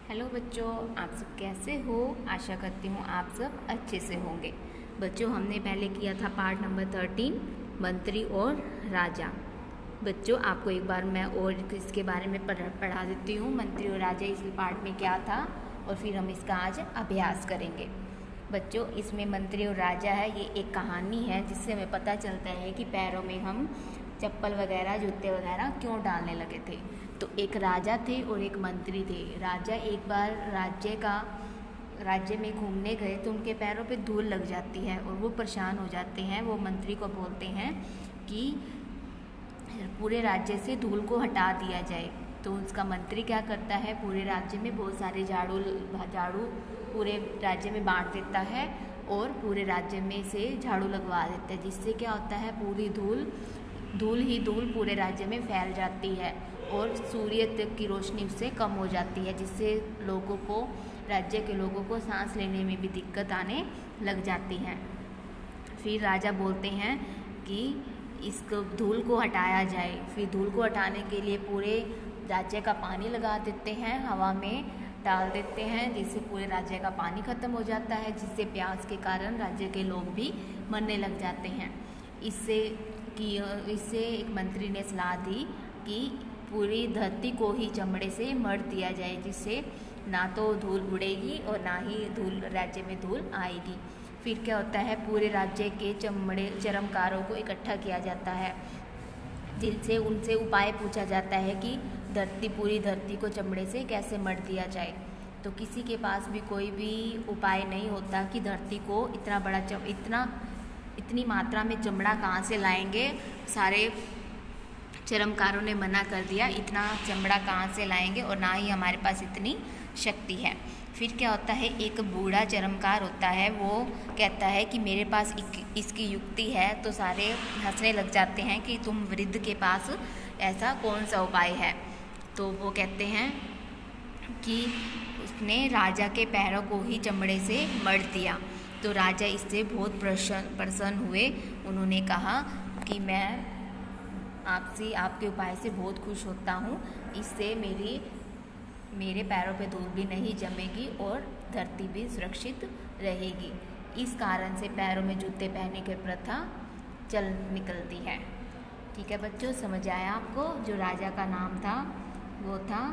Hello बच्चों, आप सब कैसे हो। आशा करती हूँ आप सब अच्छे से होंगे। बच्चों, हमने पहले किया था पार्ट नंबर 13 मंत्री और राजा। बच्चों, आपको एक बार मैं और इसके बारे में पढ़ा देती हूँ। मंत्री और राजा इस पार्ट में क्या था और फिर हम इसका आज अभ्यास करेंगे। बच्चों, इसमें मंत्री और राजा है, ये एक कहानी है जिससे हमें पता चलता है कि पैरों में हम चप्पल वगैरह जूते वगैरह क्यों डालने लगे थे। तो एक राजा थे और एक मंत्री थे। राजा एक बार राज्य में घूमने गए तो उनके पैरों पे धूल लग जाती है और वो परेशान हो जाते हैं। वो मंत्री को बोलते हैं कि पूरे राज्य से धूल को हटा दिया जाए। तो उसका मंत्री क्या करता है, पूरे राज्य में बहुत सारे झाड़ू पूरे राज्य में बांट देता है और पूरे राज्य में से झाड़ू लगवा देता है, जिससे क्या होता है पूरी धूल पूरे राज्य में फैल जाती है और सूर्य तक की रोशनी उससे कम हो जाती है, जिससे राज्य के लोगों को सांस लेने में भी दिक्कत आने लग जाती है। फिर राजा बोलते हैं कि इसको धूल को हटाया जाए। फिर धूल को हटाने के लिए पूरे राज्य का पानी लगा देते हैं, हवा में डाल देते हैं, जिससे पूरे राज्य का पानी ख़त्म हो जाता है, जिससे प्यास के कारण राज्य के लोग भी मरने लग जाते हैं। इससे एक मंत्री ने सलाह दी कि पूरी धरती को ही चमड़े से मढ़ दिया जाए, जिससे ना तो धूल उड़ेगी और ना ही राज्य में धूल आएगी। फिर क्या होता है, पूरे राज्य के चर्मकारों को इकट्ठा किया जाता है, जिनसे उनसे उपाय पूछा जाता है कि पूरी धरती को चमड़े से कैसे मढ़ दिया जाए। तो किसी के पास भी कोई भी उपाय नहीं होता कि धरती को इतनी मात्रा में चमड़ा कहाँ से लाएंगे। सारे चर्मकारों ने मना कर दिया, इतना चमड़ा कहाँ से लाएंगे और ना ही हमारे पास इतनी शक्ति है। फिर क्या होता है, एक बूढ़ा चर्मकार होता है, वो कहता है कि मेरे पास इसकी युक्ति है। तो सारे हंसने लग जाते हैं कि तुम वृद्ध के पास ऐसा कौन सा उपाय है। तो वो कहते हैं कि उसने राजा के पैरों को ही चमड़े से मढ़ दिया। तो राजा इससे बहुत प्रसन्न हुए। उन्होंने कहा कि मैं आपके उपाय से बहुत खुश होता हूँ, इससे मेरे पैरों पे धूल भी नहीं जमेगी और धरती भी सुरक्षित रहेगी। इस कारण से पैरों में जूते पहनने की प्रथा चल निकलती है। ठीक है बच्चों, समझ आया आपको। जो राजा का नाम था वो था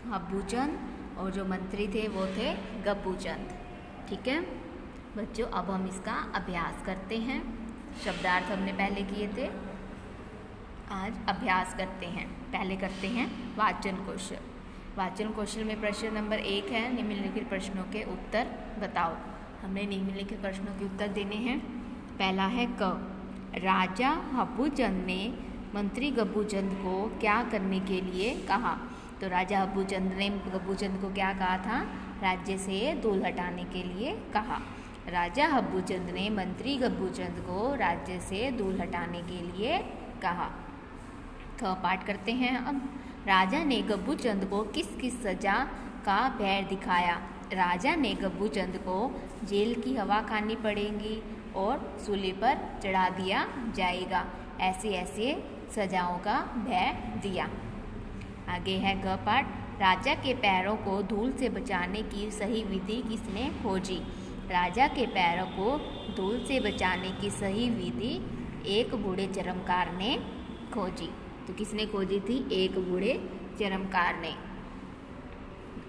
हब्बूचंद और जो मंत्री थे वो थे गब्बूचंद। ठीक है बच्चों, अब हम इसका अभ्यास करते हैं। शब्दार्थ हमने पहले किए थे, आज अभ्यास करते हैं। पहले करते हैं वाचन कौशल। वाचन कौशल में प्रश्न नंबर 1 है, निम्नलिखित प्रश्नों के उत्तर बताओ। हमने निम्नलिखित प्रश्नों के उत्तर देने हैं। पहला है क, राजा हब्बूचंद ने मंत्री गब्बूचंद को क्या करने के लिए कहा। तो राजा हब्बूचंद ने गब्बूचंद को क्या कहा था, राज्य से धूल हटाने के लिए कहा। राजा हब्बूचंद ने मंत्री गब्बूचंद को राज्य से धूल हटाने के लिए कहा। पाठ करते हैं अब। राजा ने गब्बूचंद को किस किस सजा का भय दिखाया। राजा ने गब्बूचंद को जेल की हवा खानी पड़ेगी और सूली पर चढ़ा दिया जाएगा, ऐसे ऐसे सजाओं का भय दिया। आगे है ग पाठ। राजा के पैरों को धूल से बचाने की सही विधि किसने खोजी। राजा के पैरों को धूल से बचाने की सही विधि एक बूढ़े चर्मकार ने खोजी। तो किसने खोजी थी, एक बूढ़े चर्मकार ने।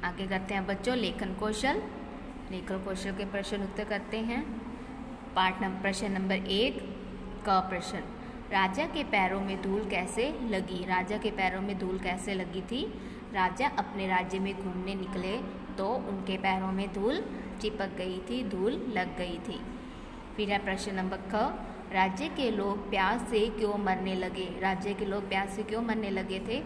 आगे करते हैं बच्चों लेखन कौशल। लेखन कौशल के प्रश्न उत्तर करते हैं। प्रश्न नंबर 1 क प्रश्न, राजा के पैरों में धूल कैसे लगी। राजा के पैरों में धूल कैसे लगी थी। राजा अपने राज्य में घूमने निकले तो उनके पैरों में धूल चिपक गई थी, धूल लग गई थी। फिर है प्रश्न नंबर ख, राज्य के लोग प्यास से क्यों मरने लगे। राज्य के लोग प्यास से क्यों मरने लगे थे।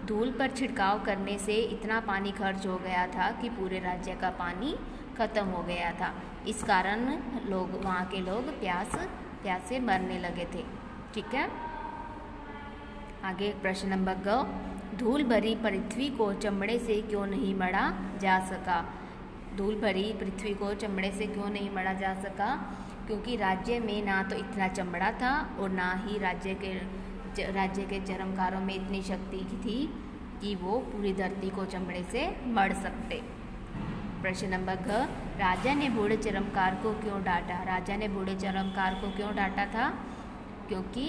धूल पर छिड़काव करने से इतना पानी खर्च हो गया था कि पूरे राज्य का पानी खत्म हो गया था। इस कारण वहाँ के लोग प्यास से मरने लगे थे। ठीक है। आगे प्रश्न नंबर ग, धूल भरी पृथ्वी को चमड़े से क्यों नहीं मढ़ा जा सका। धूल भरी पृथ्वी को चमड़े से क्यों नहीं मढ़ा जा सका, क्योंकि राज्य में ना तो इतना चमड़ा था और ना ही राज्य के चर्मकारों में इतनी शक्ति थी कि वो पूरी धरती को चमड़े से मढ़ सकते। प्रश्न नंबर घ, राजा ने बूढ़े चरमकार को क्यों डांटा? राजा ने बूढ़े चरमकार को क्यों डांटा था? क्योंकि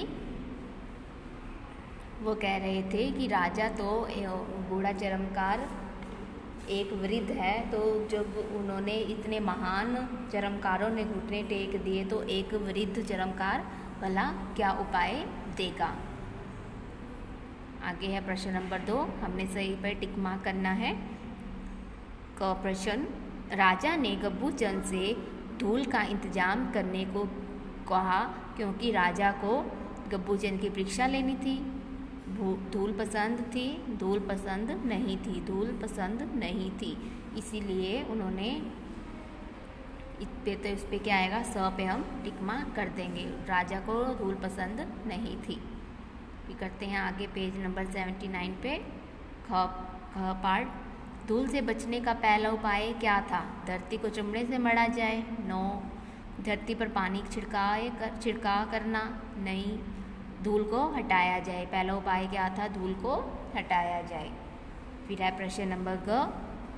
वो कह रहे थे कि राजा तो बूढ़ा चरमकार एक वृद्ध है, तो जब उन्होंने इतने महान चरमकारों ने घुटने टेक दिए तो एक वृद्ध चरमकार भला क्या उपाय देगा। आगे है प्रश्न नंबर 2, हमने सही पर टिक मार्क करना है। क प्रश्न, राजा ने गब्बू चंद से धूल का इंतजाम करने को कहा क्योंकि राजा को गब्बू चंद की परीक्षा लेनी थी। धूल पसंद थी, धूल पसंद नहीं थी, धूल पसंद नहीं थी, इसीलिए उन्होंने इस पे क्या आएगा, स पे हम टिक मार्क कर देंगे। राजा को धूल पसंद नहीं थी। फिर करते हैं आगे पेज नंबर 79 पे ख पार्ट, धूल से बचने का पहला उपाय क्या था? धरती को चमड़े से मढ़ा जाए। नो। धरती पर पानी छिड़काव करना। नहीं। धूल को हटाया जाए। पहला उपाय क्या था? धूल को हटाया जाए। फिर है प्रश्न नंबर ग,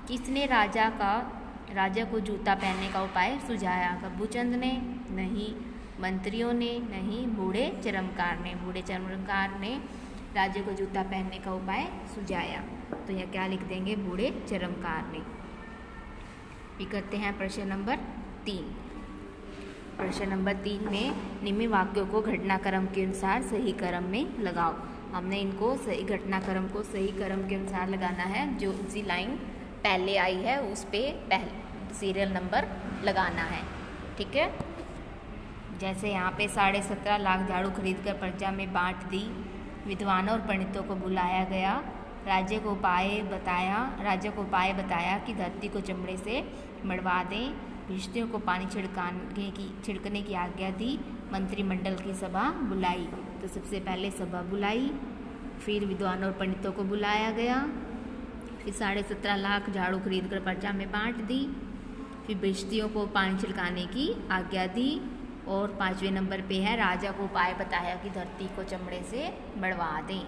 किसने राजा को जूता पहनने का उपाय सुझाया? गब्बू चंद ने? नहीं। मंत्रियों ने? नहीं। बूढ़े चरमकार ने? बूढ़े चरमकार ने राजा को जूता पहनने का उपाय सुझाया। तो यह क्या लिख देंगे? बूढ़े चरमकार ने। फिर करते हैं प्रश्न नंबर 3। प्रश्न नंबर 3 में निम्न वाक्यों को घटनाक्रम के अनुसार सही क्रम में लगाओ। हमने इनको सही घटनाक्रम को सही क्रम के अनुसार लगाना है। जो उसी लाइन पहले आई है उस पे पहले सीरियल नंबर लगाना है। ठीक है। जैसे यहाँ पे 17.5 लाख झाड़ू खरीद कर प्रजा में बांट दी। विद्वानों और पंडितों को बुलाया गया। राजा को उपाय बताया कि धरती को चमड़े से मढ़वा दें। भिश्तियों को पानी छिड़कने की आज्ञा दी। मंत्रिमंडल की सभा बुलाई। तो सबसे पहले सभा बुलाई, फिर विद्वानों और पंडितों को बुलाया गया, फिर 17.5 लाख झाड़ू खरीद कर प्रजा में बांट दी, फिर भिश्तियों को पानी छिड़काने की आज्ञा दी, और 5वें नंबर पे है राजा को उपाय बताया कि धरती को चमड़े से मढ़वा दें।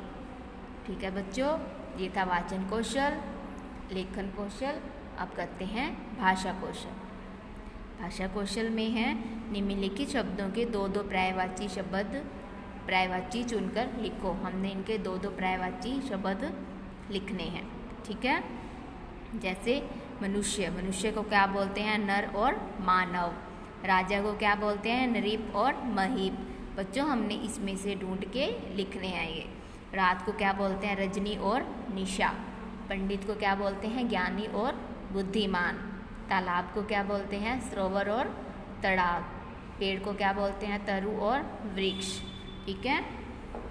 ठीक है बच्चों, ये था वाचन कौशल, लेखन कौशल। अब करते हैं भाषा कौशल। भाषा कौशल में है निम्नलिखित शब्दों के 2-2 पर्यायवाची चुनकर लिखो। हमने इनके 2-2 पर्यायवाची शब्द लिखने हैं। ठीक है। जैसे मनुष्य को क्या बोलते हैं? नर और मानव। राजा को क्या बोलते हैं? नरीप और महीप। बच्चों हमने इसमें से ढूंढ के लिखने हैं ये। रात को क्या बोलते हैं? रजनी और निशा। पंडित को क्या बोलते हैं? ज्ञानी और बुद्धिमान। तालाब को क्या बोलते हैं? सरोवर और तड़ाग। पेड़ को क्या बोलते हैं? तरु और वृक्ष। ठीक है।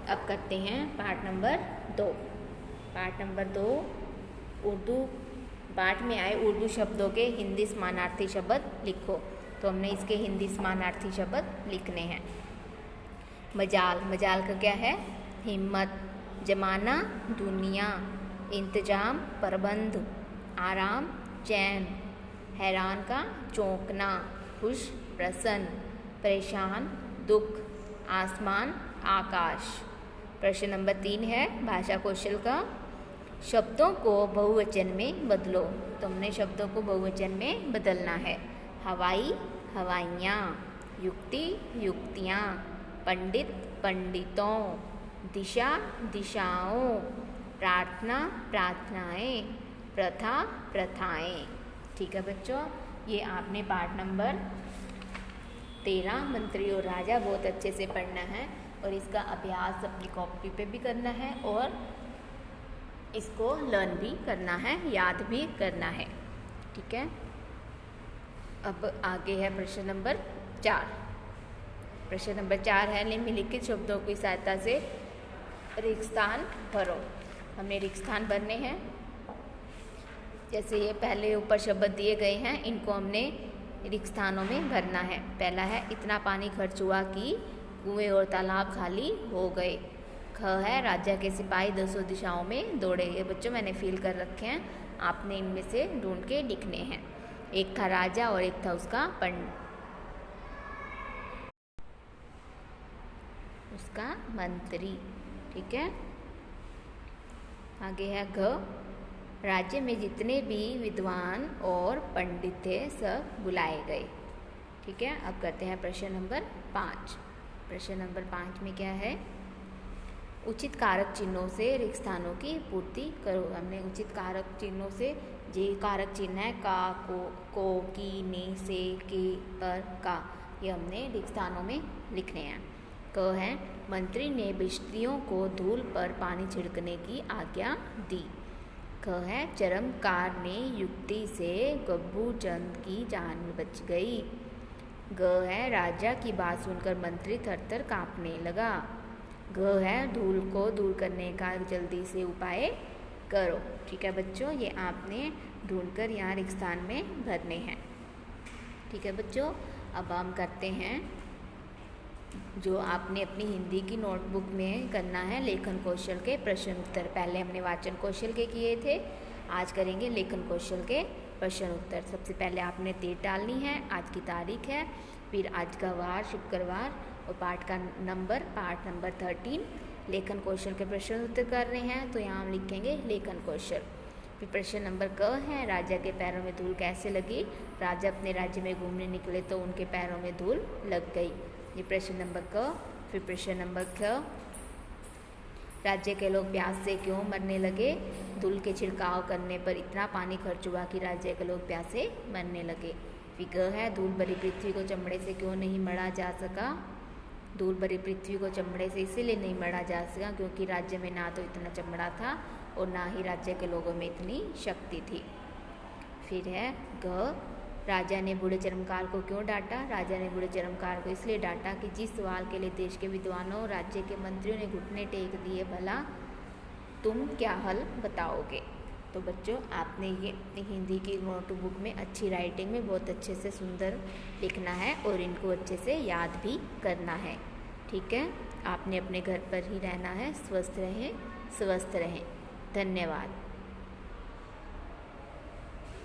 अब करते हैं part number 2। Part number 2 Urdu. पाठ में आए उर्दू शब्दों के हिंदी समानार्थी शब्द लिखो। तो हमने इसके हिंदी समानार्थी शब्द लिखने हैं। मजाल का क्या है? हिम्मत। जमाना दुनिया। इंतजाम प्रबंध। आराम चैन। हैरान का चौंकना। खुश प्रसन्न। परेशान दुख। आसमान आकाश। प्रश्न नंबर 3 है भाषा कौशल का, शब्दों को बहुवचन में बदलो। तो हमने शब्दों को बहुवचन में बदलना है। हवाई हवाइयाँ। युक्ति युक्तियाँ। पंडित पंडितों। दिशा दिशाओं। प्रार्थना प्रार्थनाएं। प्रथा प्रथाएं। ठीक है बच्चों, ये आपने पाठ नंबर 13 मंत्री और राजा बहुत अच्छे से पढ़ना है, और इसका अभ्यास अपनी कॉपी पे भी करना है, और इसको लर्न भी करना है, याद भी करना है। ठीक है। अब आगे है प्रश्न नंबर 4। प्रश्न नंबर 4 है निम्नलिखित शब्दों की सहायता से रिक्त स्थान भरो। हमने रिक्त स्थान भरने हैं। जैसे ये पहले ऊपर शब्द दिए गए हैं, इनको हमने रिक्त स्थानों में भरना है। पहला है इतना पानी खर्च हुआ कि कुएं और तालाब खाली हो गए। ख है राजा के सिपाही 200 दिशाओं में दौड़े। ये बच्चों मैंने फिल कर रखे हैं, आपने इनमें से ढूंढ के लिखने हैं। एक था राजा और एक था उसका मंत्री। ठीक है। आगे है घ, राज्य में जितने भी विद्वान और पंडित थे सब बुलाए गए। ठीक है, अब करते हैं प्रश्न नंबर 5। प्रश्न नंबर 5 में क्या है, उचित कारक चिन्हों से रिक्त स्थानों की पूर्ति करो। हमने उचित कारक चिन्हों से, जे कारक चिन्ह है का, को, की, ने, से, के, पर, का, ये हमने रिक्त स्थानों में लिखने हैं। क है, मंत्री ने बिस्त्रियों को धूल पर पानी छिड़कने की आज्ञा दी। ख है, चरमकार ने युक्ति से गब्बू चंद की जान बच गई। ग है, राजा की बात सुनकर मंत्री थरथर कांपने लगा। घ है, धूल को दूर करने का जल्दी से उपाय करो। ठीक है बच्चों, ये आपने ढूंढकर यहाँ रिक्त स्थान में भरने हैं। ठीक है बच्चों, अब हम करते हैं जो आपने अपनी हिंदी की नोटबुक में करना है, लेखन कौशल के प्रश्न उत्तर। पहले हमने वाचन कौशल के किए थे, आज करेंगे लेखन कौशल के प्रश्न उत्तर। सबसे पहले आपने डेट डालनी है, आज की तारीख है, फिर आज का वार शुक्रवार और पाठ का नंबर, पाठ नंबर 13। लेखन कौशल के प्रश्न उत्तर कर रहे हैं तो यहाँ हम लिखेंगे लेखन कौशल। फिर प्रश्न नंबर क है, राजा के पैरों में धूल कैसे लगी। राजा अपने राज्य में घूमने निकले तो उनके पैरों में धूल लग गई। ये प्रश्न नंबर क। फिर प्रश्न नंबर ख, राज्य के लोग प्यास से क्यों मरने लगे। धूल के छिड़काव करने पर इतना पानी खर्च हुआ कि राज्य के लोग प्यास से मरने लगे। फिर ग है, धूल भरी पृथ्वी को चमड़े से क्यों नहीं मढ़ा जा सका। धूल भरी पृथ्वी को चमड़े से इसीलिए नहीं मढ़ा जा सका क्योंकि राज्य में ना तो इतना चमड़ा था और ना ही राज्य के लोगों में इतनी शक्ति थी। फिर है ग, राजा ने बूढ़े चरमकार को क्यों डांटा। राजा ने बूढ़े चरमकार को इसलिए डांटा कि जिस सवाल के लिए देश के विद्वानों और राज्य के मंत्रियों ने घुटने टेक दिए, भला तुम क्या हल बताओगे। तो बच्चों, आपने ये अपनी हिंदी की नोटबुक में अच्छी राइटिंग में बहुत अच्छे से सुंदर लिखना है और इनको अच्छे से याद भी करना है। ठीक है, आपने अपने घर पर ही रहना है। स्वस्थ रहें, स्वस्थ रहें। धन्यवाद।